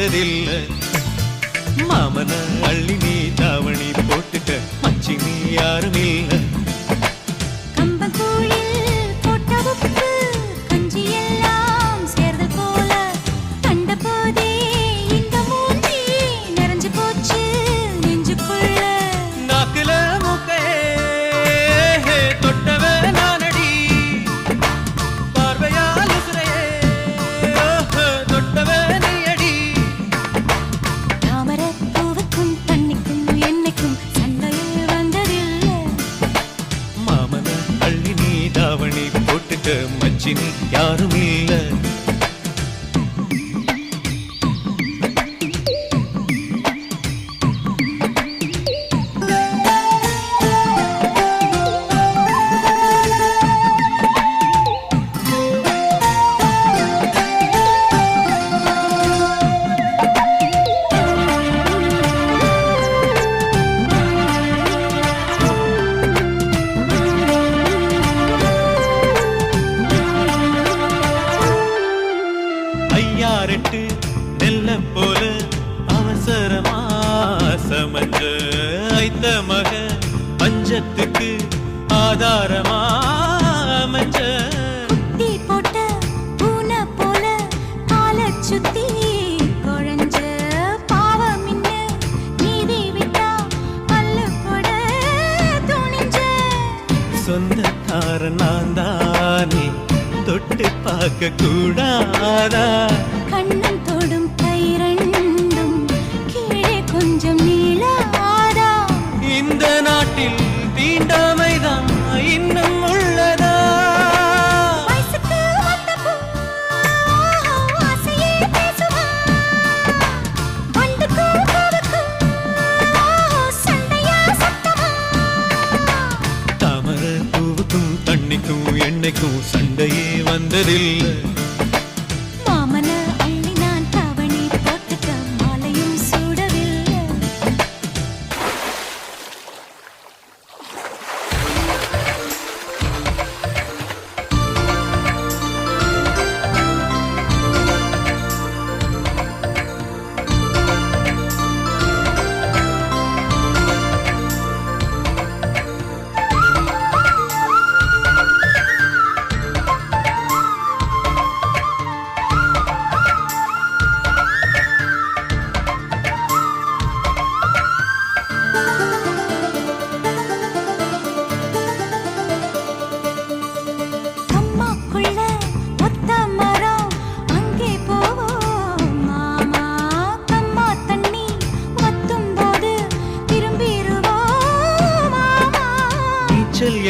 வந்ததில்லை. மாமன அள்ளி நீ தாவணி போட்டுக்க மச்சி நீ யாரும் இல்லை. மச்சினி யாரும் இல்லை. யாரெட்டு நெல்ல போல அவசரமா சமஞ்ச ஐத்த மக பஞ்சத்துக்கு ஆதாரமா அமைஞ்ச குட்டி போட்ட பூனை போல கால சுத்தி குழஞ்ச பாவம் இன்ன நீதி விட்டா பல்லு போட துணிஞ்ச சொந்தக்காரன் நான் தானே தொட்டு பார்க்க கூடாதா. கண்ணன் தொடும் கை ரெண்டும் கீழே கொஞ்சம் நீளாதா. இந்த நாட்டில் தீண்டாமைதான் இன்னும் உள்ளதா. வயசுக்கு வந்த பூ ஆசையே பேசுவா. வண்டுக்கும் பூவுக்கும் சண்டையா சத்தமா. தாமர பூவுக்கும் தண்ணிக்கும் எண்ணெய்க்கும் சண்டையே வந்ததில்லை. மாமன அள்ளி நான் தாவணி போட்டுக்க மாலையும் சூடவில்லை.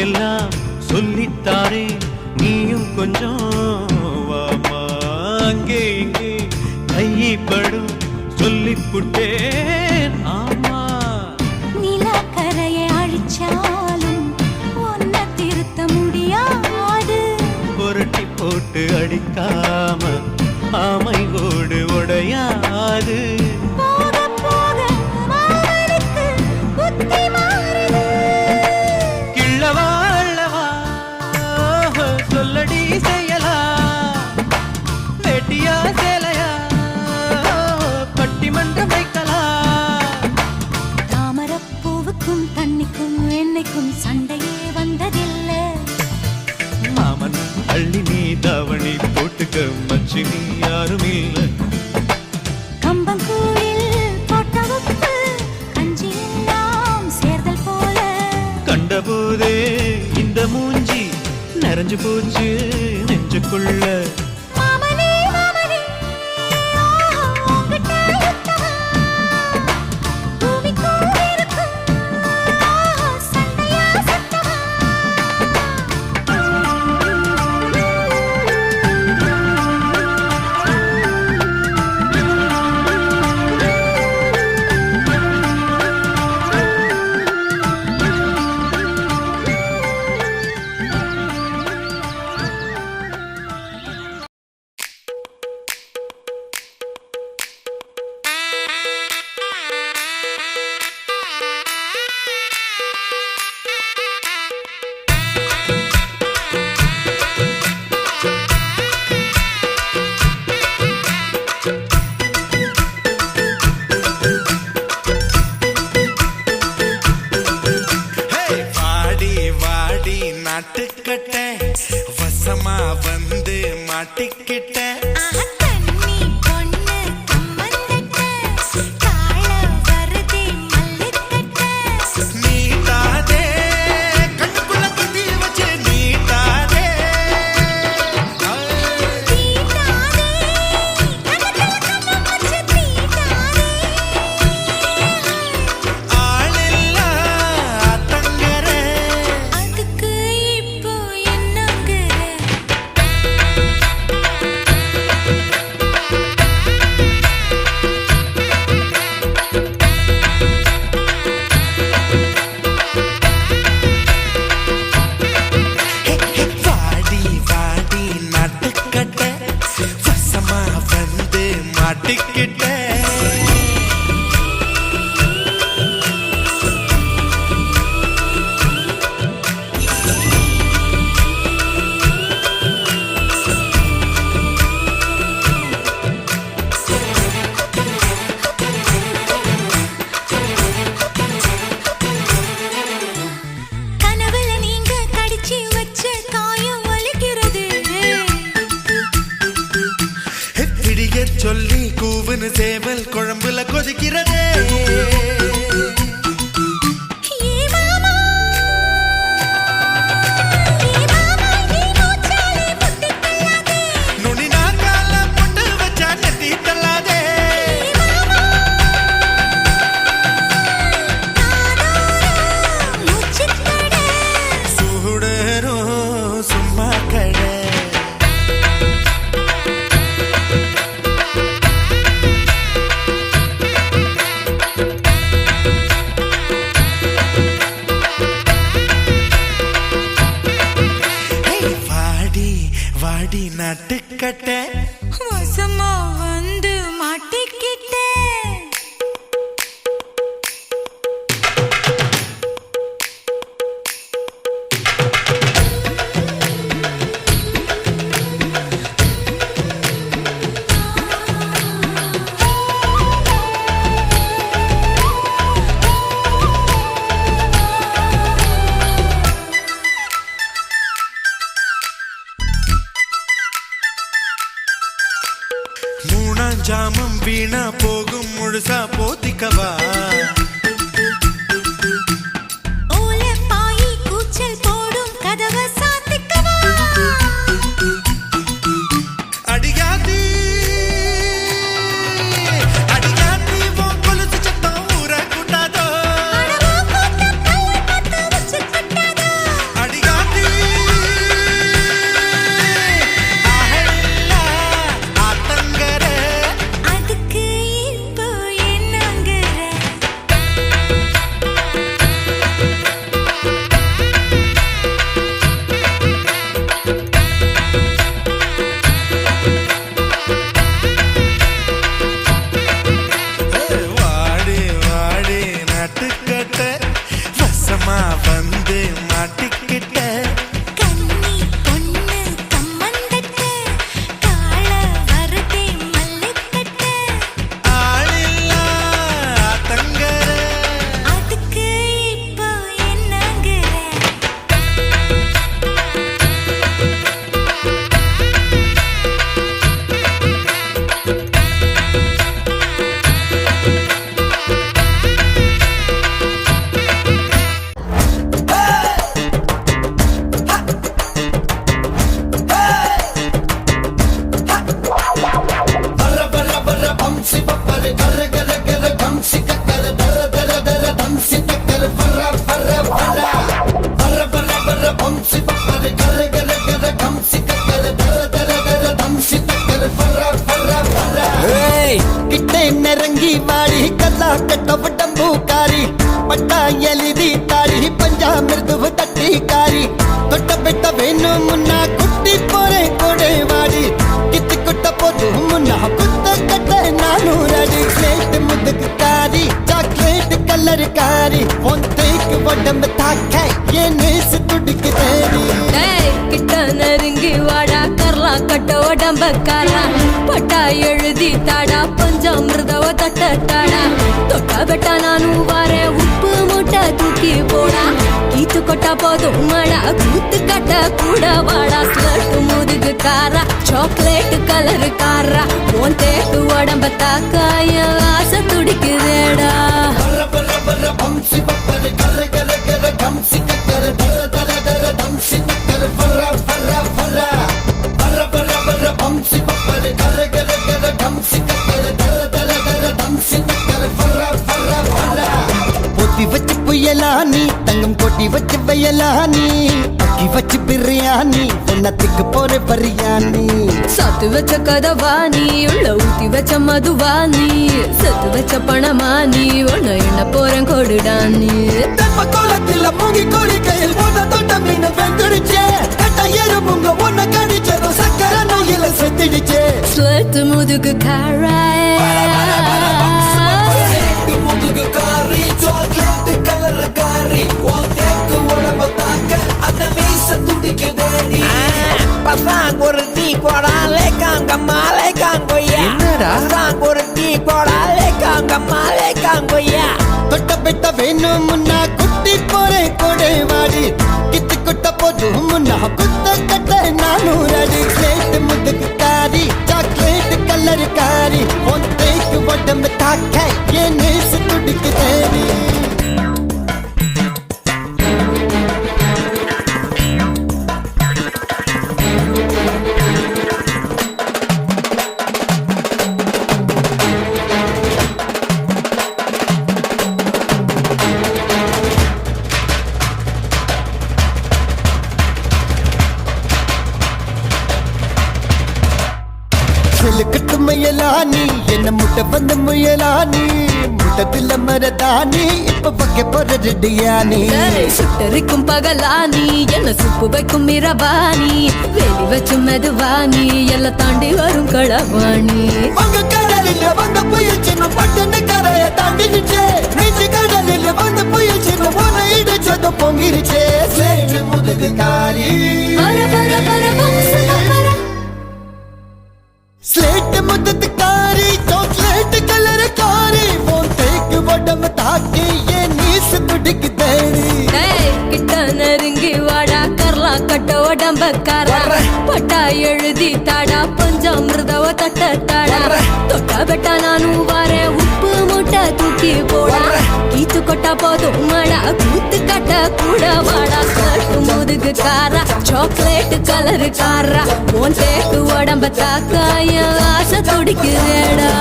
எல்லாம் சொல்லித்தாரே நீயும் கொஞ்சம் வாமா. அங்கே இங்கே கைப்படும் சொல்லிப்புட்டேன் ஆமா. நிலக்கரையை அழிச்சாலும் ஒன்ன திருத்த முடியாது. புரட்டி போட்டு அடிக்காம ஆமை ஓடு உடையாது. சொல்லடி செய்யலா வேட்டியா சேலையா பட்டிமன்றம் வைக்கலா. தாமரப்பூவுக்கும் தண்ணிக்கும் எண்ணெய்க்கும் சண்டையே வந்ததில்லை. மாமன் அள்ளி நீ தாவணி போட்டுக்க மச்சி நீ யாரும் இல்லை. கம்பங்கூழில் போட்ட உப்பு கஞ்சி எல்லாம் சேர்தல் போல கண்டபோதே இந்த மூஞ்சி நிறைஞ்சு போச்சு நெஞ்சுக்குள்ள. வறுவல் குழம்புல கொதிக்கிறதே நுனி நாக்கால பொட்டு வச்சா நெத்தி தள்ளாதே சுடரும் சும்மா கடை வாடி வாடி நட்டுக்கட்ட வசமா வந்து மாட்டிக்கிட்டே மூணாம் ஜாமம் வீணா போகும் முழுசா போத்திக்கவா ஓலை பாயி கூச்சல் போடும் கதவை சாத்திக்கவா அடியாத்தி அடியாத்தி உன் கொலுசு சத்தம் ஊர கூட்டாதோ அடவா போட்ட கல்லை பத்த வச்சு கட்டாதோ அடியாத்தி ஆஹெல்லா ஆத்தங்கர அதுக்கு இப்போ என்னங்கிற வாடி வாடி நட்டுக்கட்ட வசமா வந்து மாட்டிக்கிட்ட கன்னி பொண்ணு கம்மந்தட்ட காள வரதே மல்லிக்கட்ட ஆளில்லா ஆத்தங்கர அதுக்கு இப்போ என்னங்கிற கிட்டே நெருங்கி வாடி கல்லா கட்ட டம்பூக்காரி பட்டா எலிதி தாடி பஞ்சா மிருதுவு தட்டி காரி தொட்ட பெட்ட வேணும் முன்னா குட்டி போறேன் கொடை வாடி கித்து குட்ட போது முன்னா குத்த கட்ட நானூ ரடி ஸ்லேட் முதுகு காரி சாக்லேட் கலர் காரி உன் தேக்கு உடம்பு தாக்க என் நேசு துடிக்கு தேடி ஏய், கிட்ட நெருங்கி வாடா கர்லா கட்ட உடம்பக்காரா பட்டா எழுதி தாடா பஞ்சாமிர்தவ தட்டட்டாடா தொட்டா பெட்டா நானும் வாரேன் உப்பு மூட்டை தூக்கி போடா கீத்து கொட்டா போதும் மடா கூத்து கட்ட கூட வாடா ஸ்லட்டு முதுகு காரா சாக்லேட் கலர் காரா உன் தேக்கு உடம்ப தாக்காய ஆசை துடிக்குதேடா பொத்தி வச்சு புயலா நீ தங்கம் கொட்டி வச்சு வயலா நீ அக்கி வச்சு பிரியாணி பொன்னத்துக்கு போற பரியாணி சத்து வச்ச கதவா நீ உள்ள ஊத்தி வச்ச மதுவா நீ சத்து வச்ச பணமா நீ உன்ன என்ன போறேன் கொடுடா நீ தெப்ப கோலத்துல மூங்கி கோழி கையில் போன தோட்ட மீன் வெந்துடுச்சே கட்ட எறும்புங்க ஒன்ன கடிச்சதும் சக்கர நோயில செத்துடுச்சே ஸ்லட்டு முதுகு காராய் முதுகு காரி சாக்லேட் கலர் காரி தேக்கு உடம்ப தாக்க அந்த மீச துடிக்கு தேடி Pasang kurti korale kang kamale kang goya. Pasang kurti korale kang kamale kang goya. தொட்ட பெட்ட வேணும் முன்னா குட்டி போறே கொடை வாடி கித்து குட்ட போது முன்னா குத்த கட்ட நானூறு அடி ஸ்லேட் முதுகு காரி சாக்லேட் கலர் காரி உன் தேக்கு உடம்பு முயலானி என்ன முட்டை வந்து முயலானி முட்டத்தில் மரதானி இப்ப பக்க போற ரெடியானி சுட்டரிக்கும் பகலானி என்ன சுப்பு வைக்கும் இரவாணி வேலி வச்சு மெதுவாணி எல்லாம் தாண்டி வரும் களவாணி உங்க கடலில் வந்த புயல் சின்ன பட்டுன்னு கரைய தாண்டிடுச்சே நீச்சு கடலில் வந்த புயல் சின்ன உன இடிச்சது பொங்கிருச்சே சேற்று முதுகு காரி வர வர வர வம்சகர ஸ்லேட் முதுகு காரி சாக்லேட் கலர் காரி உன் தேக்கு உடம்பு தாக்கி என் நீச துடிக்கு தேடி கிட்ட நெருங்கி வாடா கர்லா கட்ட உடம்பக்காரா பட்டா எழுதி தாடா பஞ்சாமிர்தவ தட்ட தாடா தொட்டா பெட்டா நானும் வாரேன் உப்பு மூட்டை தூக்கி போடா கீத்து கொட்டா போதும் மாடா கூத்து கட்ட கூட வாடா கட்டு முதுகு காரா சாக்லேட் கலர் காரா உன் தேக்கு உடம்ப தாக்காய ஆசை துடிக்குதேடா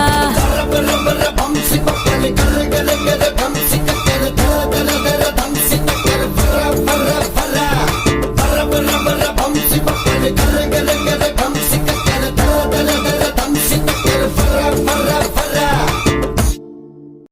வம்சி மக்கள் கரு கரு கரு